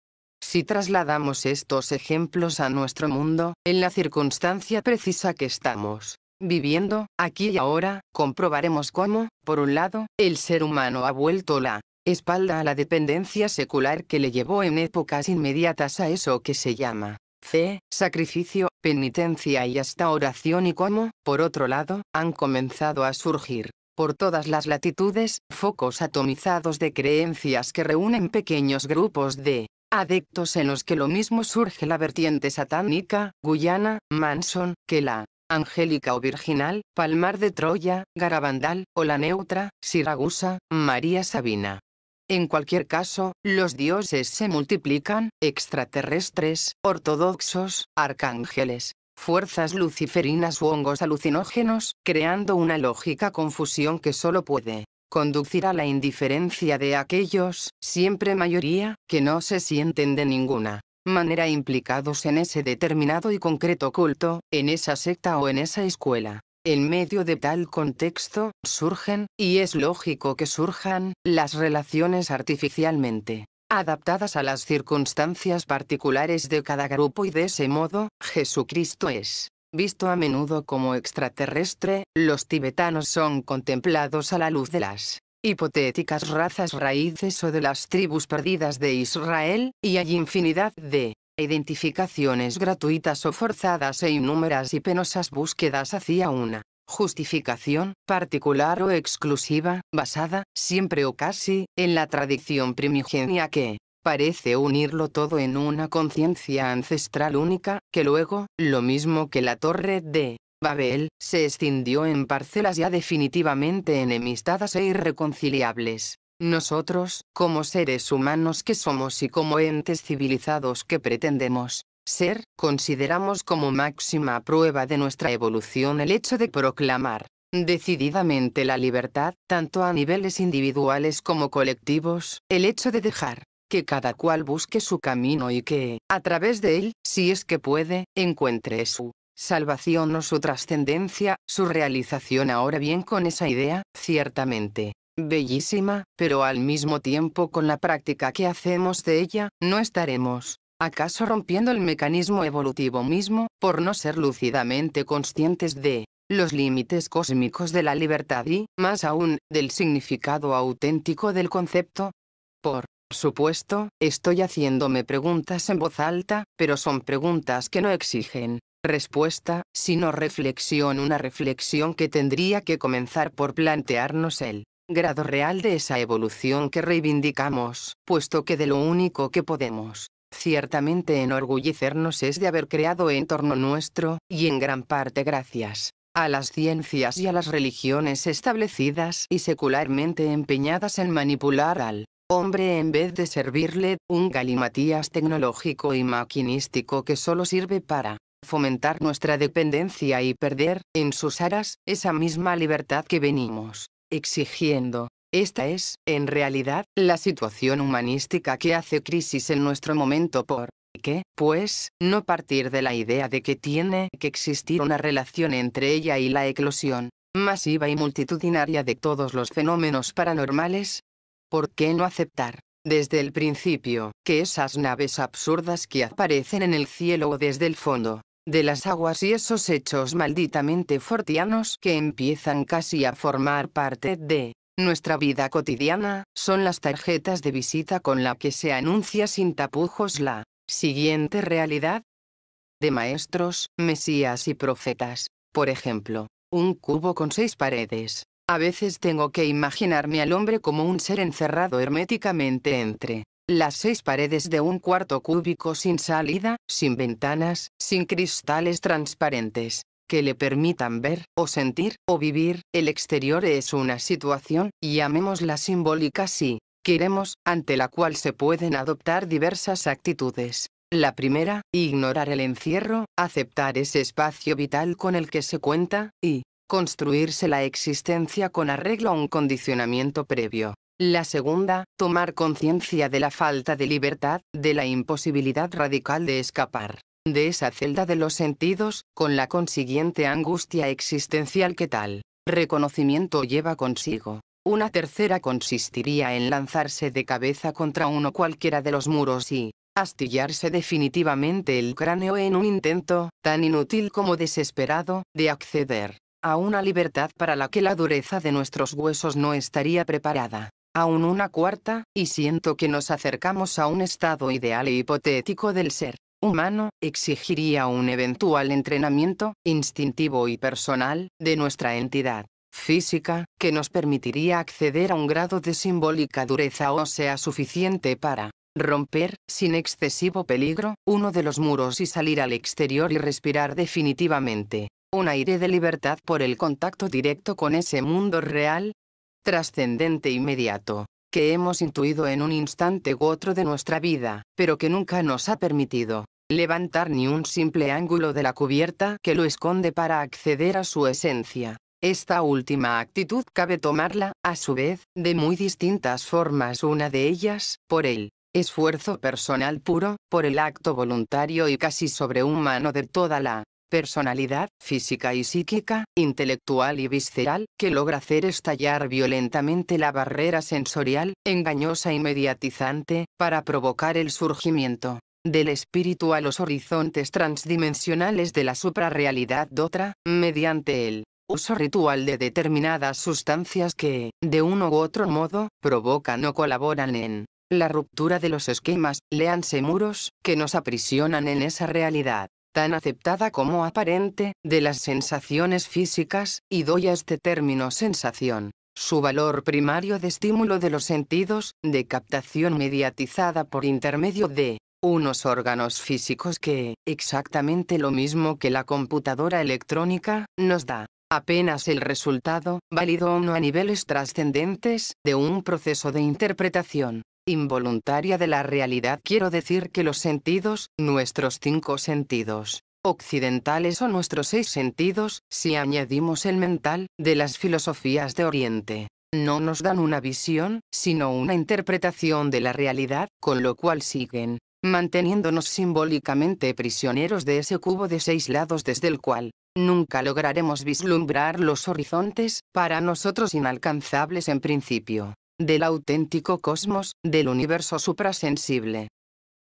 Si trasladamos estos ejemplos a nuestro mundo, en la circunstancia precisa que estamos viviendo, aquí y ahora, comprobaremos cómo, por un lado, el ser humano ha vuelto la espalda a la dependencia secular que le llevó en épocas inmediatas a eso que se llama fe, sacrificio, penitencia y hasta oración, y cómo, por otro lado, han comenzado a surgir por todas las latitudes, focos atomizados de creencias que reúnen pequeños grupos de adeptos en los que lo mismo surge la vertiente satánica, Guyana, Manson, que la angélica o virginal, Palmar de Troya, Garabandal, o la neutra, Siragusa, María Sabina. En cualquier caso, los dioses se multiplican, extraterrestres, ortodoxos, arcángeles, fuerzas luciferinas u hongos alucinógenos, creando una lógica confusión que solo puede conducir a la indiferencia de aquellos, siempre mayoría, que no se sienten de ninguna manera implicados en ese determinado y concreto culto, en esa secta o en esa escuela. En medio de tal contexto, surgen, y es lógico que surjan, las relaciones artificialmente adaptadas a las circunstancias particulares de cada grupo, y de ese modo, Jesucristo es visto a menudo como extraterrestre, los tibetanos son contemplados a la luz de las hipotéticas razas raíces o de las tribus perdidas de Israel, y hay infinidad de identificaciones gratuitas o forzadas e innúmeras y penosas búsquedas hacia una justificación particular o exclusiva, basada, siempre o casi, en la tradición primigenia que parece unirlo todo en una conciencia ancestral única, que luego, lo mismo que la torre de Babel, se escindió en parcelas ya definitivamente enemistadas e irreconciliables. Nosotros, como seres humanos que somos y como entes civilizados que pretendemos ser, consideramos como máxima prueba de nuestra evolución el hecho de proclamar decididamente la libertad, tanto a niveles individuales como colectivos, el hecho de dejar que cada cual busque su camino y que, a través de él, si es que puede, encuentre su salvación o su trascendencia, su realización. Ahora bien, con esa idea, ciertamente bellísima, pero al mismo tiempo con la práctica que hacemos de ella, ¿no estaremos acaso rompiendo el mecanismo evolutivo mismo, por no ser lúcidamente conscientes de los límites cósmicos de la libertad y, más aún, del significado auténtico del concepto? Por supuesto, estoy haciéndome preguntas en voz alta, pero son preguntas que no exigen respuesta, sino reflexión, una reflexión que tendría que comenzar por plantearnos el grado real de esa evolución que reivindicamos, puesto que de lo único que podemos ciertamente enorgullecernos es de haber creado en torno nuestro, y en gran parte gracias a las ciencias y a las religiones establecidas y secularmente empeñadas en manipular al hombre en vez de servirle, un galimatías tecnológico y maquinístico que solo sirve para fomentar nuestra dependencia y perder, en sus aras, esa misma libertad que venimos exigiendo. Esta es, en realidad, la situación humanística que hace crisis en nuestro momento. ¿Por qué, pues, no partir de la idea de que tiene que existir una relación entre ella y la eclosión masiva y multitudinaria de todos los fenómenos paranormales? ¿Por qué no aceptar, desde el principio, que esas naves absurdas que aparecen en el cielo o desde el fondo de las aguas, y esos hechos malditamente fortianos que empiezan casi a formar parte de nuestra vida cotidiana, son las tarjetas de visita con la que se anuncia sin tapujos la siguiente realidad? De maestros, mesías y profetas, por ejemplo, un cubo con 6 paredes. A veces tengo que imaginarme al hombre como un ser encerrado herméticamente entre las 6 paredes de un cuarto cúbico sin salida, sin ventanas, sin cristales transparentes, que le permitan ver, o sentir, o vivir. El exterior es una situación, llamémosla simbólica si queremos, ante la cual se pueden adoptar diversas actitudes. La primera, ignorar el encierro, aceptar ese espacio vital con el que se cuenta, y construirse la existencia con arreglo a un condicionamiento previo. La segunda, tomar conciencia de la falta de libertad, de la imposibilidad radical de escapar de esa celda de los sentidos, con la consiguiente angustia existencial que tal reconocimiento lleva consigo. Una tercera consistiría en lanzarse de cabeza contra uno cualquiera de los muros y astillarse definitivamente el cráneo en un intento, tan inútil como desesperado, de acceder a una libertad para la que la dureza de nuestros huesos no estaría preparada. Aún una cuarta, y siento que nos acercamos a un estado ideal e hipotético del ser humano, exigiría un eventual entrenamiento, instintivo y personal, de nuestra entidad física, que nos permitiría acceder a un grado de simbólica dureza ósea suficiente para romper, sin excesivo peligro, uno de los muros y salir al exterior y respirar definitivamente un aire de libertad por el contacto directo con ese mundo real, trascendente inmediato, que hemos intuido en un instante u otro de nuestra vida, pero que nunca nos ha permitido levantar ni un simple ángulo de la cubierta que lo esconde para acceder a su esencia. Esta última actitud cabe tomarla, a su vez, de muy distintas formas. Una de ellas, por el esfuerzo personal puro, por el acto voluntario y casi sobrehumano de toda la personalidad, física y psíquica, intelectual y visceral, que logra hacer estallar violentamente la barrera sensorial, engañosa y mediatizante, para provocar el surgimiento del espíritu a los horizontes transdimensionales de la suprarrealidad otra, mediante el uso ritual de determinadas sustancias que, de uno u otro modo, provocan o colaboran en la ruptura de los esquemas, léanse muros, que nos aprisionan en esa realidad tan aceptada como aparente, de las sensaciones físicas, y doy a este término sensación su valor primario de estímulo de los sentidos, de captación mediatizada por intermedio de unos órganos físicos que, exactamente lo mismo que la computadora electrónica, nos da apenas el resultado, válido o no a niveles trascendentes, de un proceso de interpretación involuntaria de la realidad. Quiero decir que los sentidos, nuestros 5 sentidos occidentales o nuestros 6 sentidos, si añadimos el mental, de las filosofías de Oriente, no nos dan una visión, sino una interpretación de la realidad, con lo cual siguen manteniéndonos simbólicamente prisioneros de ese cubo de 6 lados desde el cual nunca lograremos vislumbrar los horizontes, para nosotros inalcanzables en principio, del auténtico cosmos, del universo suprasensible.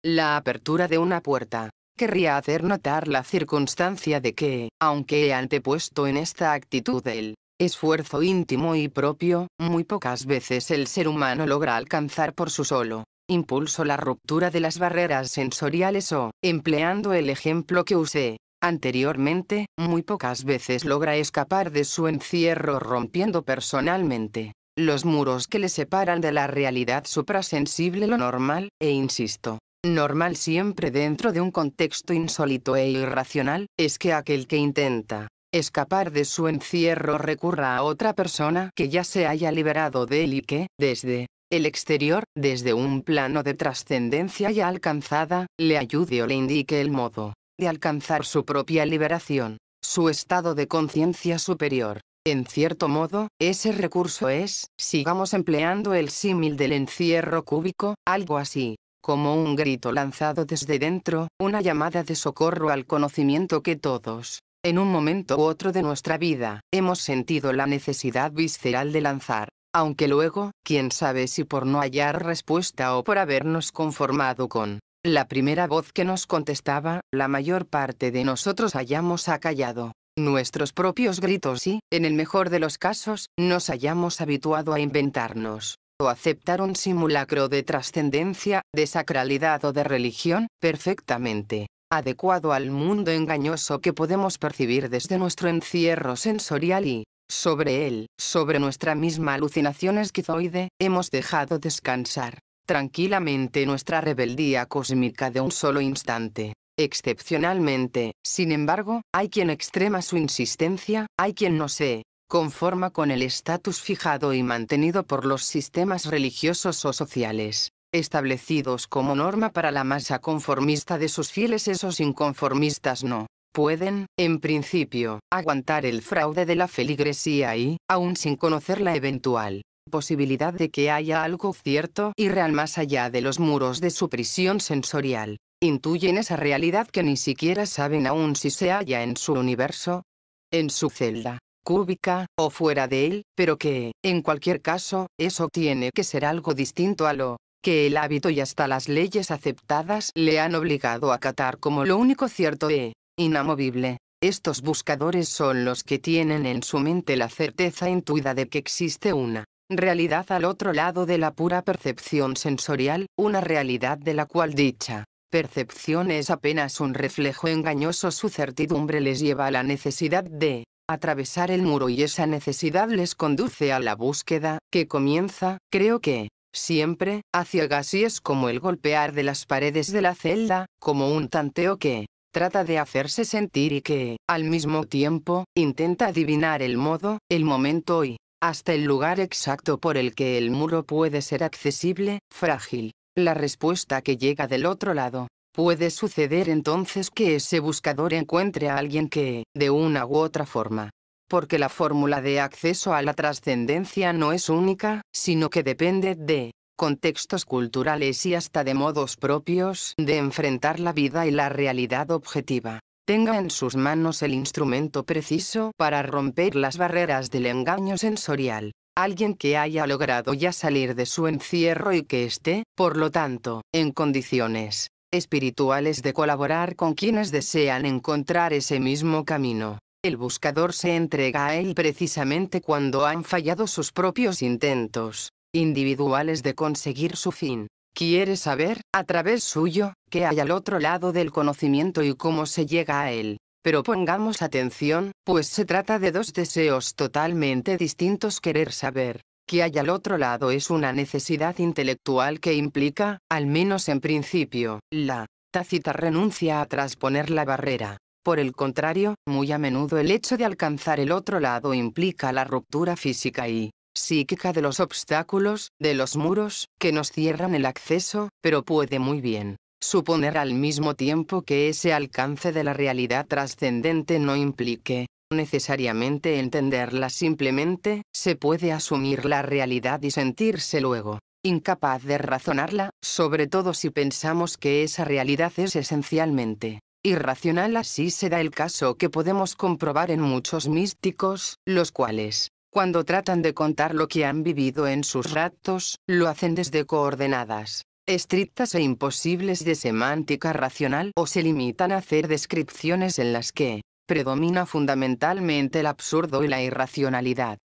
La apertura de una puerta. Querría hacer notar la circunstancia de que, aunque he antepuesto en esta actitud el esfuerzo íntimo y propio, muy pocas veces el ser humano logra alcanzar por su solo impulso la ruptura de las barreras sensoriales o, empleando el ejemplo que usé anteriormente, muy pocas veces logra escapar de su encierro rompiendo personalmente los muros que le separan de la realidad suprasensible. Lo normal, e insisto, normal siempre dentro de un contexto insólito e irracional, es que aquel que intenta escapar de su encierro recurra a otra persona que ya se haya liberado de él y que, desde el exterior, desde un plano de trascendencia ya alcanzada, le ayude o le indique el modo de alcanzar su propia liberación, su estado de conciencia superior. En cierto modo, ese recurso es, sigamos empleando el símil del encierro cúbico, algo así como un grito lanzado desde dentro, una llamada de socorro al conocimiento que todos, en un momento u otro de nuestra vida, hemos sentido la necesidad visceral de lanzar. Aunque luego, quién sabe si por no hallar respuesta o por habernos conformado con la primera voz que nos contestaba, la mayor parte de nosotros hayamos acallado nuestros propios gritos y, en el mejor de los casos, nos hayamos habituado a inventarnos o aceptar un simulacro de trascendencia, de sacralidad o de religión, perfectamente adecuado al mundo engañoso que podemos percibir desde nuestro encierro sensorial y, sobre él, sobre nuestra misma alucinación esquizoide, hemos dejado descansar tranquilamente nuestra rebeldía cósmica de un solo instante. Excepcionalmente, sin embargo, hay quien extrema su insistencia, hay quien no se conforma con el estatus fijado y mantenido por los sistemas religiosos o sociales, establecidos como norma para la masa conformista de sus fieles. Esos inconformistas no pueden, en principio, aguantar el fraude de la feligresía y, aun sin conocer la eventual posibilidad de que haya algo cierto y real más allá de los muros de su prisión sensorial, intuyen esa realidad que ni siquiera saben aún si se halla en su universo, en su celda cúbica, o fuera de él, pero que, en cualquier caso, eso tiene que ser algo distinto a lo que el hábito y hasta las leyes aceptadas le han obligado a acatar como lo único cierto e inamovible. Estos buscadores son los que tienen en su mente la certeza intuida de que existe una realidad al otro lado de la pura percepción sensorial, una realidad de la cual dicha percepción es apenas un reflejo engañoso. Su certidumbre les lleva a la necesidad de atravesar el muro y esa necesidad les conduce a la búsqueda, que comienza, creo que, siempre, a ciegas y es como el golpear de las paredes de la celda, como un tanteo que trata de hacerse sentir y que, al mismo tiempo, intenta adivinar el modo, el momento y hasta el lugar exacto por el que el muro puede ser accesible, frágil. La respuesta que llega del otro lado. Puede suceder entonces que ese buscador encuentre a alguien que, de una u otra forma, porque la fórmula de acceso a la trascendencia no es única, sino que depende de contextos culturales y hasta de modos propios de enfrentar la vida y la realidad objetiva, tenga en sus manos el instrumento preciso para romper las barreras del engaño sensorial. Alguien que haya logrado ya salir de su encierro y que esté, por lo tanto, en condiciones espirituales de colaborar con quienes desean encontrar ese mismo camino. El buscador se entrega a él precisamente cuando han fallado sus propios intentos individuales de conseguir su fin. Quiere saber, a través suyo, qué hay al otro lado del conocimiento y cómo se llega a él. Pero pongamos atención, pues se trata de dos deseos totalmente distintos. Querer saber qué hay al otro lado es una necesidad intelectual que implica, al menos en principio, la tácita renuncia a trasponer la barrera. Por el contrario, muy a menudo el hecho de alcanzar el otro lado implica la ruptura física y psíquica de los obstáculos, de los muros, que nos cierran el acceso, pero puede muy bien suponer al mismo tiempo que ese alcance de la realidad trascendente no implique necesariamente entenderla. Simplemente, se puede asumir la realidad y sentirse luego incapaz de razonarla, sobre todo si pensamos que esa realidad es esencialmente irracional. Así se da el caso que podemos comprobar en muchos místicos, los cuales, cuando tratan de contar lo que han vivido en sus ratos, lo hacen desde coordenadas estrictas e imposibles de semántica racional o se limitan a hacer descripciones en las que predomina fundamentalmente el absurdo y la irracionalidad.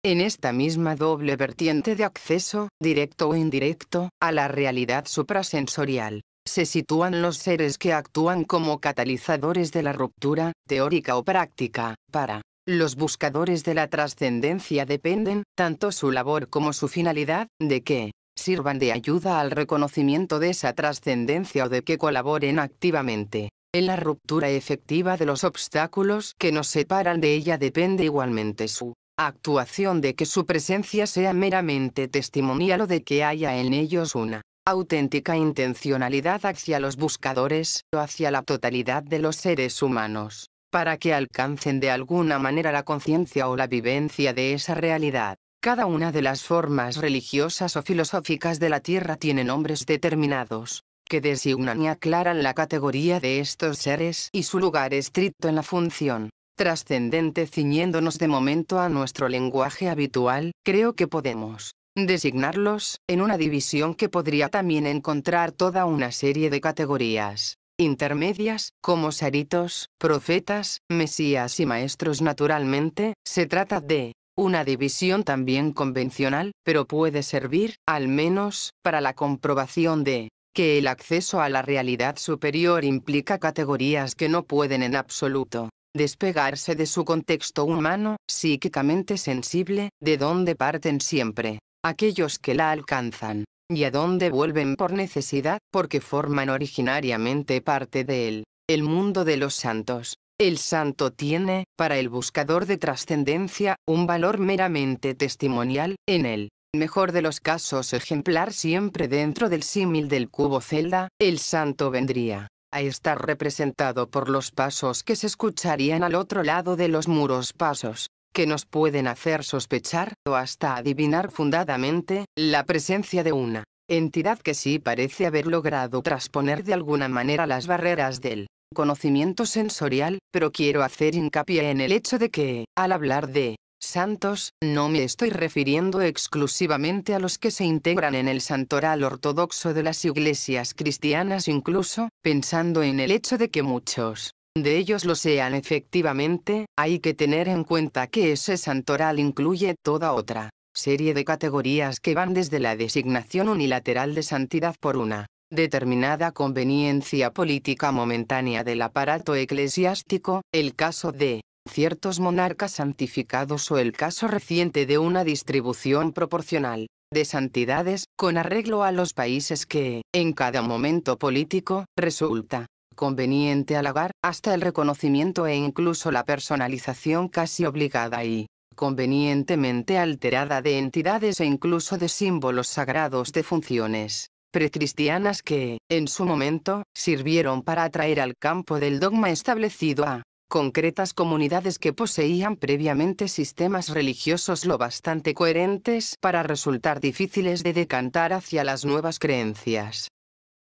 En esta misma doble vertiente de acceso, directo o indirecto, a la realidad suprasensorial, se sitúan los seres que actúan como catalizadores de la ruptura, teórica o práctica. Para los buscadores de la trascendencia dependen, tanto su labor como su finalidad, de que sirvan de ayuda al reconocimiento de esa trascendencia o de que colaboren activamente en la ruptura efectiva de los obstáculos que nos separan de ella. Depende igualmente su actuación de que su presencia sea meramente testimonial o de que haya en ellos una auténtica intencionalidad hacia los buscadores o hacia la totalidad de los seres humanos, para que alcancen de alguna manera la conciencia o la vivencia de esa realidad. Cada una de las formas religiosas o filosóficas de la Tierra tiene nombres determinados, que designan y aclaran la categoría de estos seres y su lugar estricto en la función trascendente. Ciñéndonos de momento a nuestro lenguaje habitual, creo que podemos designarlos en una división que podría también encontrar toda una serie de categorías intermedias, como saritos, profetas, mesías y maestros. Naturalmente, se trata de una división también convencional, pero puede servir, al menos, para la comprobación de que el acceso a la realidad superior implica categorías que no pueden en absoluto despegarse de su contexto humano, psíquicamente sensible, de donde parten siempre aquellos que la alcanzan. y a donde vuelven por necesidad, porque forman originariamente parte de él. El mundo de los santos. El santo tiene, para el buscador de trascendencia, un valor meramente testimonial, en el mejor de los casos ejemplar siempre dentro del símil del cubo celda, el santo vendría a estar representado por los pasos que se escucharían al otro lado de los muros, pasos que nos pueden hacer sospechar, o hasta adivinar fundadamente, la presencia de una entidad que sí parece haber logrado trasponer de alguna manera las barreras del conocimiento sensorial, pero quiero hacer hincapié en el hecho de que, al hablar de santos, no me estoy refiriendo exclusivamente a los que se integran en el santoral ortodoxo de las iglesias cristianas, incluso, pensando en el hecho de que muchos de ellos lo sean efectivamente, hay que tener en cuenta que ese santoral incluye toda otra serie de categorías que van desde la designación unilateral de santidad por una determinada conveniencia política momentánea del aparato eclesiástico, el caso de ciertos monarcas santificados o el caso reciente de una distribución proporcional de santidades, con arreglo a los países que, en cada momento político, resulta conveniente halagar, hasta el reconocimiento e incluso la personalización casi obligada y convenientemente alterada de entidades e incluso de símbolos sagrados de funciones precristianas que, en su momento, sirvieron para atraer al campo del dogma establecido a concretas comunidades que poseían previamente sistemas religiosos lo bastante coherentes para resultar difíciles de decantar hacia las nuevas creencias.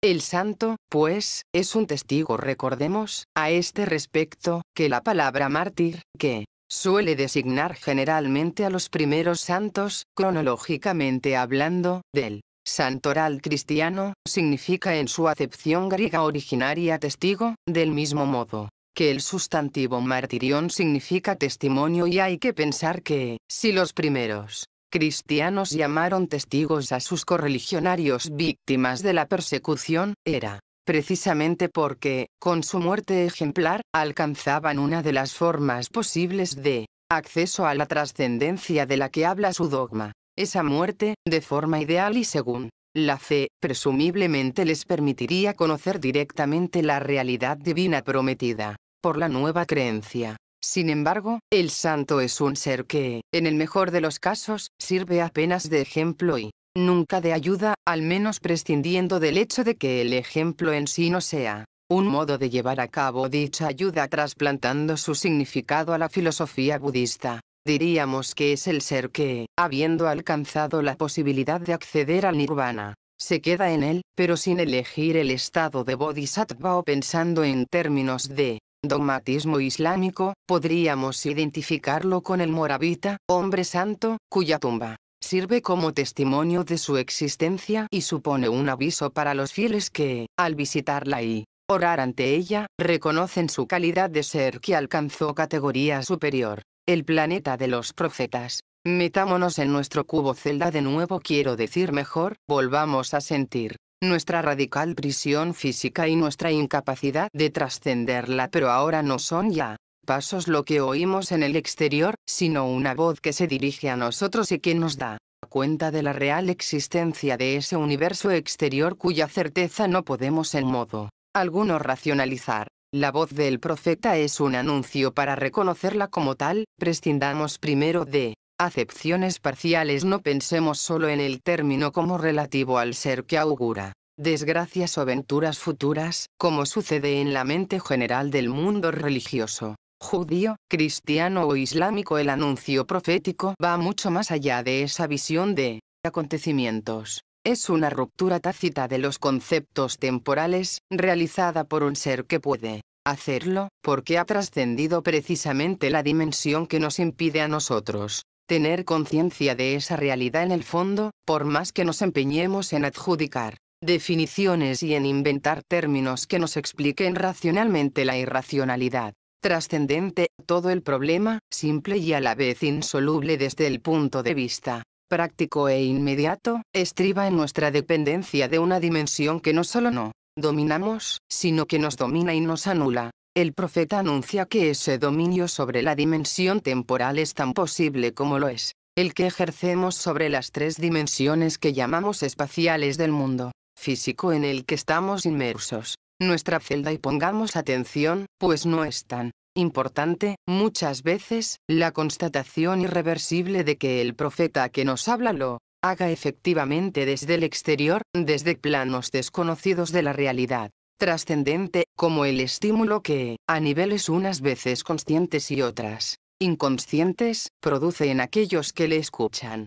El santo, pues, es un testigo. Recordemos, a este respecto, que la palabra mártir, que suele designar generalmente a los primeros santos, cronológicamente hablando, del santoral cristiano, significa en su acepción griega originaria testigo, del mismo modo que el sustantivo martirión significa testimonio, y hay que pensar que, si los primeros cristianos llamaron testigos a sus correligionarios víctimas de la persecución, era precisamente porque, con su muerte ejemplar, alcanzaban una de las formas posibles de acceso a la trascendencia de la que habla su dogma. Esa muerte, de forma ideal y según la fe, presumiblemente les permitiría conocer directamente la realidad divina prometida por la nueva creencia. Sin embargo, el santo es un ser que, en el mejor de los casos, sirve apenas de ejemplo y nunca de ayuda, al menos prescindiendo del hecho de que el ejemplo en sí no sea un modo de llevar a cabo dicha ayuda, trasplantando su significado a la filosofía budista. Diríamos que es el ser que, habiendo alcanzado la posibilidad de acceder al nirvana, se queda en él, pero sin elegir el estado de bodhisattva, o pensando en términos de dogmatismo islámico, podríamos identificarlo con el moravita, hombre santo, cuya tumba sirve como testimonio de su existencia y supone un aviso para los fieles que, al visitarla y orar ante ella, reconocen su calidad de ser que alcanzó categoría superior. El planeta de los profetas. Metámonos en nuestro cubo celda de nuevo, quiero decir mejor, volvamos a sentir nuestra radical prisión física y nuestra incapacidad de trascenderla, pero ahora no son ya pasos lo que oímos en el exterior, sino una voz que se dirige a nosotros y que nos da cuenta de la real existencia de ese universo exterior cuya certeza no podemos en modo alguno racionalizar. La voz del profeta es un anuncio. Para reconocerla como tal, prescindamos primero de acepciones parciales. No pensemos solo en el término como relativo al ser que augura desgracias o venturas futuras, como sucede en la mente general del mundo religioso judío, cristiano o islámico. El anuncio profético va mucho más allá de esa visión de acontecimientos. Es una ruptura tácita de los conceptos temporales, realizada por un ser que puede hacerlo, porque ha trascendido precisamente la dimensión que nos impide a nosotros tener conciencia de esa realidad en el fondo, por más que nos empeñemos en adjudicar definiciones y en inventar términos que nos expliquen racionalmente la irracionalidad trascendente. Todo el problema, simple y a la vez insoluble desde el punto de vista práctico e inmediato, estriba en nuestra dependencia de una dimensión que no solo no dominamos, sino que nos domina y nos anula. El profeta anuncia que ese dominio sobre la dimensión temporal es tan posible como lo es el que ejercemos sobre las tres dimensiones que llamamos espaciales del mundo físico en el que estamos inmersos, nuestra celda, y pongamos atención, pues no es tan importante, muchas veces, la constatación irreversible de que el profeta que nos habla lo haga efectivamente desde el exterior, desde planos desconocidos de la realidad trascendente, como el estímulo que, a niveles unas veces conscientes y otras inconscientes, produce en aquellos que le escuchan.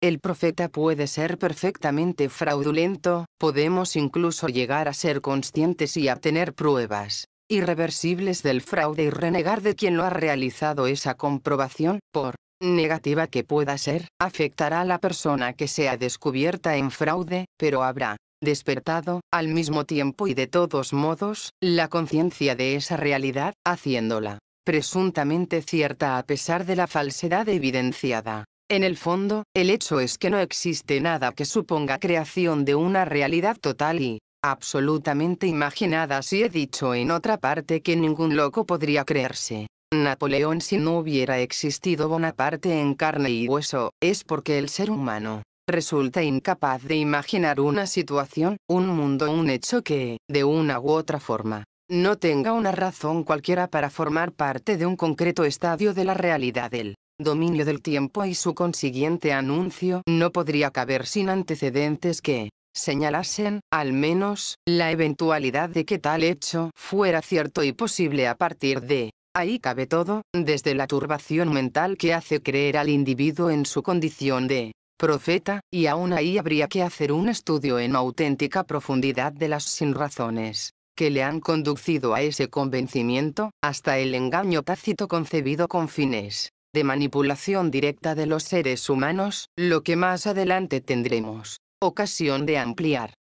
El profeta puede ser perfectamente fraudulento, podemos incluso llegar a ser conscientes y a tener pruebas irreversibles del fraude y renegar de quien lo ha realizado. Esa comprobación, por negativa que pueda ser, afectará a la persona que sea descubierta en fraude, pero habrá despertado, al mismo tiempo y de todos modos, la conciencia de esa realidad, haciéndola presuntamente cierta a pesar de la falsedad evidenciada. En el fondo, el hecho es que no existe nada que suponga creación de una realidad total y absolutamente imaginada. Si he dicho en otra parte que ningún loco podría creerse Napoleón si no hubiera existido Bonaparte en carne y hueso, es porque el ser humano resulta incapaz de imaginar una situación, un mundo, un hecho que, de una u otra forma, no tenga una razón cualquiera para formar parte de un concreto estadio de la realidad. El dominio del tiempo y su consiguiente anuncio no podría caber sin antecedentes que señalasen, al menos, la eventualidad de que tal hecho fuera cierto y posible. A partir de ahí cabe todo, desde la turbación mental que hace creer al individuo en su condición de profeta, y aún ahí habría que hacer un estudio en auténtica profundidad de las sinrazones que le han conducido a ese convencimiento, hasta el engaño tácito concebido con fines de manipulación directa de los seres humanos, lo que más adelante tendremos ocasión de ampliar.